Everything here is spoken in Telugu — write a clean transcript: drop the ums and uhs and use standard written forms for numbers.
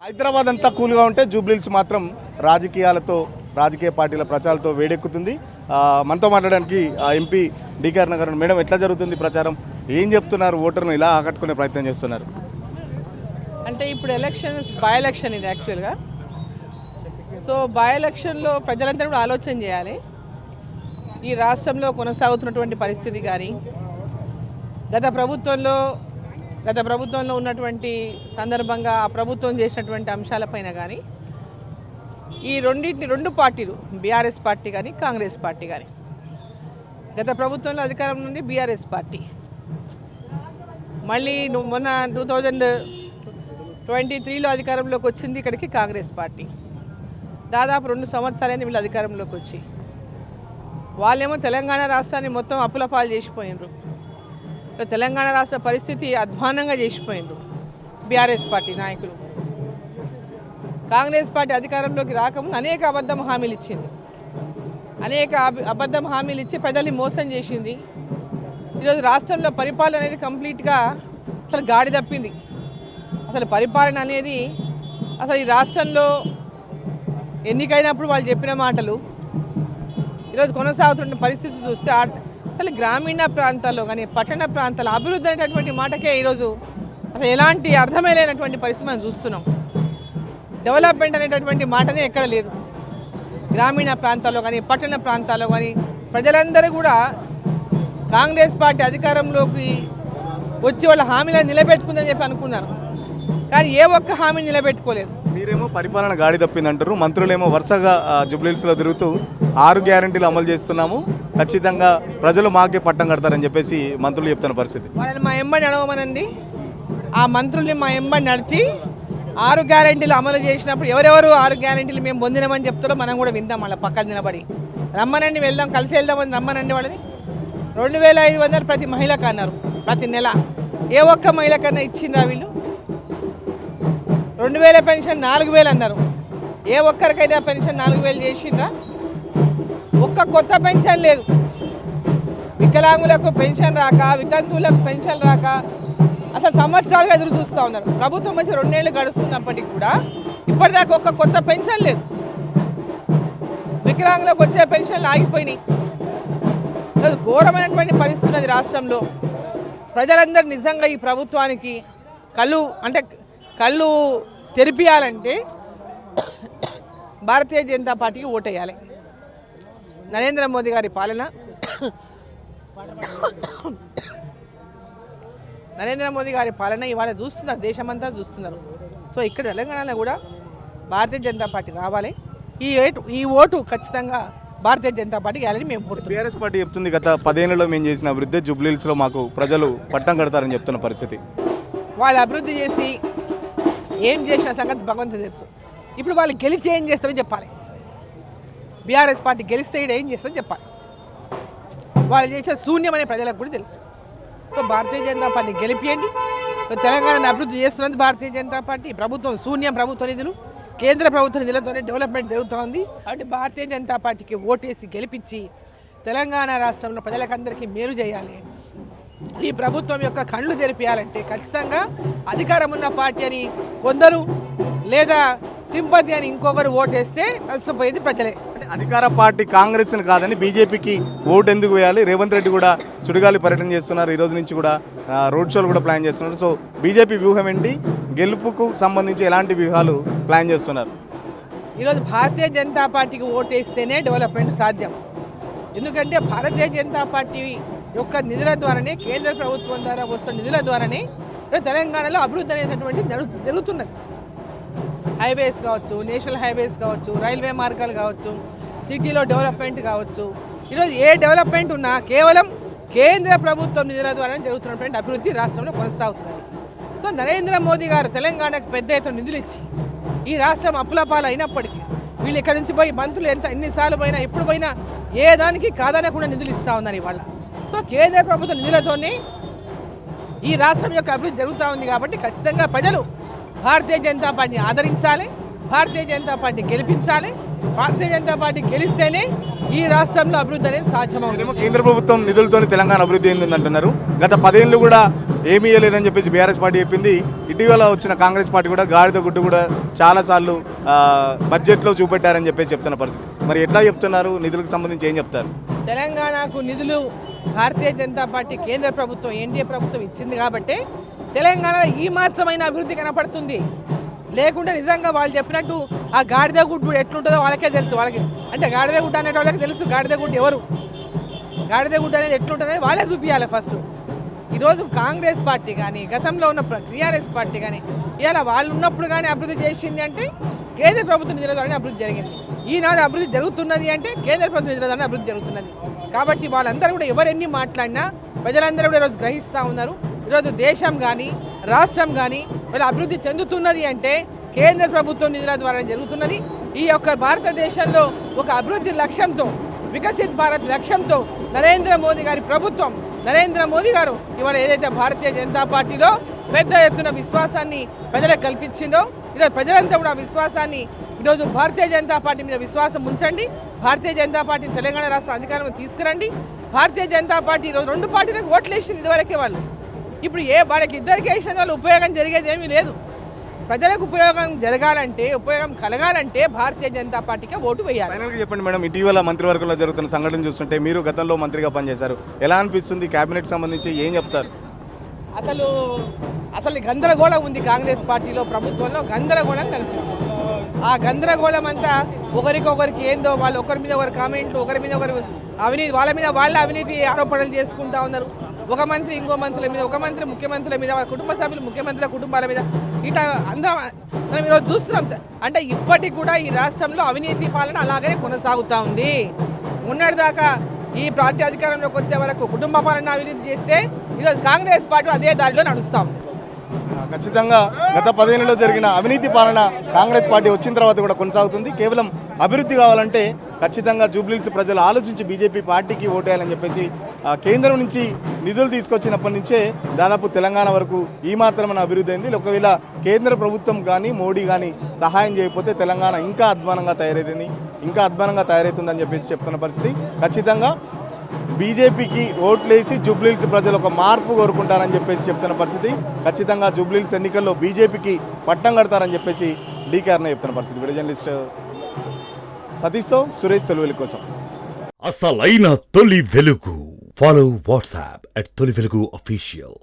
హైదరాబాద్ అంతా కూల్గా ఉంటే జూబ్లీహిల్స్ మాత్రం రాజకీయ పార్టీల ప్రచారాలతో వేడెక్కుతుంది. మనతో మాట్లాడడానికి ఎంపీ డీకే అరుణ గారు. మేడం, ఎట్లా జరుగుతుంది ప్రచారం? ఏం చెప్తున్నారు? ఓటర్ను ఇలా ఆకట్టుకునే ప్రయత్నం చేస్తున్నారు? అంటే ఇప్పుడు బై ఎలక్షన్ ఇది యాక్చువల్గా. సో బై ఎలక్షన్లో ప్రజలందరూ కూడా ఆలోచన చేయాలి. ఈ రాష్ట్రంలో కొనసాగుతున్నటువంటి పరిస్థితి కానీ గత ప్రభుత్వంలో ఉన్నటువంటి సందర్భంగా ఆ ప్రభుత్వం చేసినటువంటి అంశాలపైన కానీ ఈ రెండు పార్టీలు బీఆర్ఎస్ పార్టీ కానీ కాంగ్రెస్ పార్టీ కానీ గత ప్రభుత్వంలో అధికారం నుండి బీఆర్ఎస్ పార్టీ, మళ్ళీ మొన్న 2023లో అధికారంలోకి వచ్చింది ఇక్కడికి కాంగ్రెస్ పార్టీ. దాదాపు 2 సంవత్సరాలైంది వీళ్ళు అధికారంలోకి వచ్చి. వాళ్ళేమో తెలంగాణ రాష్ట్రాన్ని మొత్తం అప్పుల పాలు చేసిపోయినరు. తెలంగాణ రాష్ట్ర పరిస్థితి అధ్వానంగా చేసిపోయినరు బీఆర్ఎస్ పార్టీ నాయకులు. కాంగ్రెస్ పార్టీ అధికారంలోకి రాకముందు అనేక అబద్ధం హామీలు ఇచ్చింది. అబద్ధం హామీలు ఇచ్చి ప్రజల్ని మోసం చేసింది. ఈరోజు రాష్ట్రంలో పరిపాలన అనేది కంప్లీట్గా అసలు గాడి తప్పింది. అసలు పరిపాలన అనేది అసలు ఈ రాష్ట్రంలో ఎన్నికైనప్పుడు వాళ్ళు చెప్పిన మాటలు ఈరోజు కొనసాగుతున్న పరిస్థితి చూస్తే అసలు గ్రామీణ ప్రాంతాల్లో కానీ పట్టణ ప్రాంతాల్లో అభివృద్ధి అనేటటువంటి మాటకే ఈరోజు అసలు ఎలాంటి అర్థమే లేనటువంటి పరిస్థితి మనం చూస్తున్నాం. డెవలప్మెంట్ అనేటటువంటి మాటనే ఎక్కడ లేదు. గ్రామీణ ప్రాంతాల్లో కానీ పట్టణ ప్రాంతాల్లో కానీ ప్రజలందరూ కూడా కాంగ్రెస్ పార్టీ అధికారంలోకి వచ్చి వాళ్ళ హామీలను నిలబెట్టుకుందని చెప్పి అనుకున్నారు. కానీ ఏ ఒక్క హామీని నిలబెట్టుకోలేదు. మీరేమో పరిపాలన గాడి తప్పిందంటారు, మంత్రులేమో వరుసగా జూబ్లీహిల్స్లో తిరుగుతూ 6 గ్యారెంటీలు అమలు చేస్తున్నాము, ఖచ్చితంగా ప్రజలు మాకే పట్టం కడతారని చెప్పేసి మంత్రులు చెప్తున్న పరిస్థితి. వాళ్ళని మా ఎంబడి నడవమనండి. ఆ మంత్రుల్ని మా ఎంబడి నడిచి 6 గ్యారెంటీలు అమలు చేసినప్పుడు ఎవరెవరు 6 గ్యారెంటీలు మేము పొందినామని చెప్తారో మనం కూడా విందాం. వాళ్ళ పక్కన నిలబడి రమ్మనండి, వెళ్దాం, కలిసి వెళ్దామని రమ్మనండి. వాళ్ళని 2500 ప్రతి మహిళకు అన్నారు ప్రతి నెల. ఏ ఒక్క మహిళకన్నా ఇచ్చిండ్రా వీళ్ళు? 2000 పెన్షన్ 4000 అన్నారు. ఏ ఒక్కరికైనా పెన్షన్ 4000 చేసిండ్రా? ఒక్క కొత్త పెన్షన్ లేదు. వికలాంగులకు పెన్షన్ రాక, వితంతువులకు పెన్షన్ రాక అసలు సంవత్సరాలుగా ఎదురు చూస్తూ ఉన్నారు. ప్రభుత్వం వచ్చి 2 ఏళ్ళు గడుస్తున్నప్పటికీ కూడా ఇప్పటిదాకా ఒక్క కొత్త పెన్షన్ లేదు. వికలాంగులకు వచ్చే పెన్షన్లు ఆగిపోయినాయి. ఘోరమైనటువంటి పరిస్థితి ఉన్నది రాష్ట్రంలో. ప్రజలందరూ నిజంగా ఈ ప్రభుత్వానికి కళ్ళు తెరిపియాలంటే భారతీయ జనతా పార్టీకి ఓటేయాలి. నరేంద్ర మోదీ గారి పాలన ఇవాళ చూస్తున్నారు, దేశమంతా చూస్తున్నారు. సో ఇక్కడ తెలంగాణలో కూడా భారతీయ జనతా పార్టీ రావాలి. ఈ ఓటు ఖచ్చితంగా భారతీయ జనతా పార్టీకి వేయాలని మేము కోరుతున్నాం. బీఆర్ఎస్ పార్టీ చెప్తుంది గత 10 ఏళ్లలో మేము చేసిన అభివృద్ధి జూబ్లీహిల్స్లో మాకు ప్రజలు పట్టం కడతారని చెప్తున్న పరిస్థితి. వాళ్ళు అభివృద్ధి చేసి ఏం చేసిన సంగతి భగవంతుడు తెలుసు. ఇప్పుడు వాళ్ళు గెలిచి ఏం చేస్తారని చెప్పాలి. బీఆర్ఎస్ పార్టీ గెలిస్తే ఏం చేస్తారని చెప్పాలి. వాళ్ళు చేసే శూన్యం అనే ప్రజలకు కూడా తెలుసు. So Bharatiya Janata party గెలిపియండి. తెలంగాణను అభివృద్ధి చేస్తున్నది భారతీయ జనతా పార్టీ. ప్రభుత్వం శూన్యం, ప్రభుత్వ నిధులు, కేంద్ర ప్రభుత్వ నిధులతోనే డెవలప్మెంట్ జరుగుతూ ఉంది. కాబట్టి భారతీయ జనతా పార్టీకి ఓటేసి గెలిపించి తెలంగాణ రాష్ట్రంలో ప్రజలకందరికీ మేలు చేయాలి. ఈ ప్రభుత్వం యొక్క కళ్ళు తెరిపియాలంటే ఖచ్చితంగా అధికారం ఉన్న పార్టీ అని కొందరు లేదా సింపతి అని ఇంకొకరు ఓటేస్తే నష్టపోయేది ప్రజలే. అధికార పార్టీ కాంగ్రెస్ని కాదని బీజేపీకి ఓటు ఎందుకు వేయాలి? రేవంత్ రెడ్డి కూడా సుడిగాలి పర్యటన చేస్తున్నారు. ఈ రోజు నుంచి కూడా రోడ్ షోలు కూడా ప్లాన్ చేస్తున్నారు. సో బీజేపీ వ్యూహం ఏంటి? గెలుపుకు సంబంధించి ఎలాంటి వ్యూహాలు ప్లాన్ చేస్తున్నారు? ఈరోజు భారతీయ జనతా పార్టీకి ఓటేస్తేనే డెవలప్మెంట్ సాధ్యం. ఎందుకంటే భారతీయ జనతా పార్టీ యొక్క నిధుల ద్వారానే, కేంద్ర ప్రభుత్వం ద్వారా వస్తున్న నిధుల ద్వారానే తెలంగాణలో అభివృద్ధి అనేటటువంటి జరుగుతున్నది. హైవేస్ కావచ్చు, నేషనల్ హైవేస్ కావచ్చు, రైల్వే మార్గాలు కావచ్చు, సిటీలో డెవలప్మెంట్ కావచ్చు. ఈరోజు ఏ డెవలప్మెంట్ ఉన్నా కేవలం కేంద్ర ప్రభుత్వం నిధుల ద్వారా జరుగుతున్నటువంటి అభివృద్ధి రాష్ట్రంలో కొనసాగుతున్నది. సో నరేంద్ర మోదీ గారు తెలంగాణకు పెద్ద ఎత్తున నిధులు ఇచ్చి ఈ రాష్ట్రం అప్పుల పాలు అయినప్పటికీ వీళ్ళు ఇక్కడి నుంచి పోయి మంత్రులు ఎన్నిసార్లు పోయినా ఎప్పుడు పోయినా ఏ దానికి కాదనకుండా నిధులు ఇస్తూ ఉన్నారు ఇవాళ. సో కేంద్ర ప్రభుత్వ నిధులతోనే ఈ రాష్ట్రం యొక్క అభివృద్ధి జరుగుతూ ఉంది. కాబట్టి ఖచ్చితంగా ప్రజలు భారతీయ జనతా పార్టీని ఆదరించాలి, భారతీయ జనతా పార్టీ గెలిపించాలి. భారతీయ జనతా పార్టీ గెలిస్తేనే ఈ రాష్ట్రంలో అభివృద్ధి అనేది సాధ్యమవుతుంది. ఏమో కేంద్ర ప్రభుత్వం నిధులతోని తెలంగాణ అభివృద్ధి అయింది అంటున్నారు. గత 10 ఏళ్ళు కూడా ఏమీ ఇవ్వలేదని చెప్పేసి బీఆర్ఎస్ పార్టీ చెప్పింది. ఇటీవల వచ్చిన కాంగ్రెస్ పార్టీ కూడా గాడిద గుడ్డు కూడా చాలాసార్లు బడ్జెట్లో చూపెట్టారని చెప్పేసి చెప్తున్న పరిస్థితి. మరి ఎట్లా చెప్తున్నారు? నిధులకు సంబంధించి ఏం చెప్తారు? తెలంగాణకు నిధులు భారతీయ జనతా పార్టీ కేంద్ర ప్రభుత్వం ఎన్డీఏ ప్రభుత్వం ఇచ్చింది కాబట్టి తెలంగాణలో ఈ మాత్రమైన అభివృద్ధి కనపడుతుంది. లేకుంటే నిజంగా వాళ్ళు చెప్పినట్టు ఆ గాడిద గుడ్డు ఎట్లుంటుందో వాళ్ళకే తెలుసు. వాళ్ళకి అంటే గాడిద గుడ్డ అనే వాళ్ళకి తెలుసు గాడిద గుడ్డు ఎవరు, గాడిద గుడ్డ అనేది ఎట్లుంటుందని వాళ్ళే చూపించాలి ఫస్ట్. ఈరోజు కాంగ్రెస్ పార్టీ కానీ గతంలో ఉన్న టీఆర్ఎస్ పార్టీ కానీ ఇవాళ వాళ్ళు ఉన్నప్పుడు కానీ అభివృద్ధి చేసింది అంటే కేంద్ర ప్రభుత్వ నిధుల ద్వారానే అభివృద్ధి జరిగింది. ఈనాడు అభివృద్ధి జరుగుతున్నది అంటే కేంద్ర ప్రభుత్వ నిధుల ద్వారానే అభివృద్ధి జరుగుతున్నది. కాబట్టి వాళ్ళందరూ కూడా ఎవరెన్ని మాట్లాడినా ప్రజలందరూ కూడా ఈరోజు గ్రహిస్తూ ఉన్నారు. ఈరోజు దేశం కానీ రాష్ట్రం కానీ వీళ్ళ అభివృద్ధి చెందుతున్నది అంటే కేంద్ర ప్రభుత్వం నిధుల ద్వారా జరుగుతున్నది. ఈ యొక్క భారతదేశంలో ఒక అభివృద్ధి లక్ష్యంతో వికసిత్ భారత్ లక్ష్యంతో నరేంద్ర మోదీ గారి ప్రభుత్వం, నరేంద్ర మోదీ గారు ఇవాళ ఏదైతే భారతీయ జనతా పార్టీలో పెద్ద ఎత్తున విశ్వాసాన్ని ప్రజలకు కల్పించిందో ఈరోజు ప్రజలంతా కూడా ఆ విశ్వాసాన్ని ఈరోజు భారతీయ జనతా పార్టీ మీద విశ్వాసం ఉంచండి. భారతీయ జనతా పార్టీ తెలంగాణ రాష్ట్ర అధికారంలో తీసుకురండి. భారతీయ జనతా పార్టీ ఈరోజు 2 పార్టీలకు ఓట్లు వేసింది ఇదివరకే వాళ్ళు. ఇప్పుడు వాళ్ళకి ఇద్దరికి వేసిన వాళ్ళు ఉపయోగం జరిగేది ఏమీ లేదు. ప్రజలకు ఉపయోగం జరగాలంటే ఉపయోగం కలగాలంటే భారతీయ జనతా పార్టీకే ఓటు వేయాలి. ఫైనల్గా చెప్పండి మేడం, ఇటీవల మంత్రివర్గంలో జరుగుతున్న సంఘటన చూస్తుంటే మీరు గతంలో మంత్రిగా పనిచేశారు, ఎలా అనిపిస్తుంది? క్యాబినెట్ సంబంధించి ఏం చెప్తారు? అసలు గందరగోళం ఉంది కాంగ్రెస్ పార్టీలో, ప్రభుత్వంలో గందరగోళం కనిపిస్తుంది. ఆ గందరగోళం అంతా ఒకరికి ఏందో వాళ్ళు ఒకరి మీద ఒకరు కామెంట్లు, ఒకరి మీద ఒకరు అవినీతి, వాళ్ళ అవినీతి ఆరోపణలు చేసుకుంటా ఉన్నారు. ఒక మంత్రి ఇంకో మంత్రుల మీద, ఒక మంత్రి ముఖ్యమంత్రుల మీద, వాళ్ళ కుటుంబ సభ్యులు ముఖ్యమంత్రుల కుటుంబాల మీద ఇట్లా అందరం మనం ఈరోజు చూస్తున్నాం. అంటే ఇప్పటికి కూడా ఈ రాష్ట్రంలో అవినీతి పాలన అలాగే కొనసాగుతూ ఉంది. మొన్నటిదాకా ఈ పార్టీ అధికారంలోకి వచ్చే వరకు కుటుంబ పాలన అవినీతి చేస్తే ఈరోజు కాంగ్రెస్ పార్టీ అదే దారిలో నడుస్తూ ఉంది. ఖచ్చితంగా గత 10 ఏళ్లలో జరిగిన అవినీతి పాలన కాంగ్రెస్ పార్టీ వచ్చిన తర్వాత కూడా కొనసాగుతుంది. కేవలం అభివృద్ధి కావాలంటే ఖచ్చితంగా జూబ్లీహిల్స్ ప్రజలు ఆలోచించి బీజేపీ పార్టీకి ఓటేయాలని చెప్పేసి కేంద్రం నుంచి నిధులు తీసుకొచ్చినప్పటి నుంచే దాదాపు తెలంగాణ వరకు ఈ మాత్రమైన అభివృద్ధి అయింది. ఒకవేళ కేంద్ర ప్రభుత్వం కానీ మోడీ కానీ సహాయం చేయకపోతే తెలంగాణ ఇంకా అధ్వానంగా తయారవుతుందని చెప్పేసి చెప్తున్న పరిస్థితి. ఖచ్చితంగా బీజేపీకి ఓట్లేసి జూబ్లీహిల్స్ ప్రజలు ఒక మార్పు కోరుకుంటారని చెప్పేసి చెప్తున్న పరిస్థితి. ఖచ్చితంగా జూబ్లీహిల్స్ ఎన్నికల్లో బీజేపీకి పట్టం కడతారని చెప్పేసి డీకేఆర్నే చెప్తున్న పరిస్థితి. వీడియో జర్నలిస్ట్ సతీష్తో సురేష్ తెలుగుల కోసం. అసలైన తొలి వెలుగు. ఫాలో వాట్సాప్ @తొలి వెలుగు అఫీషియల్.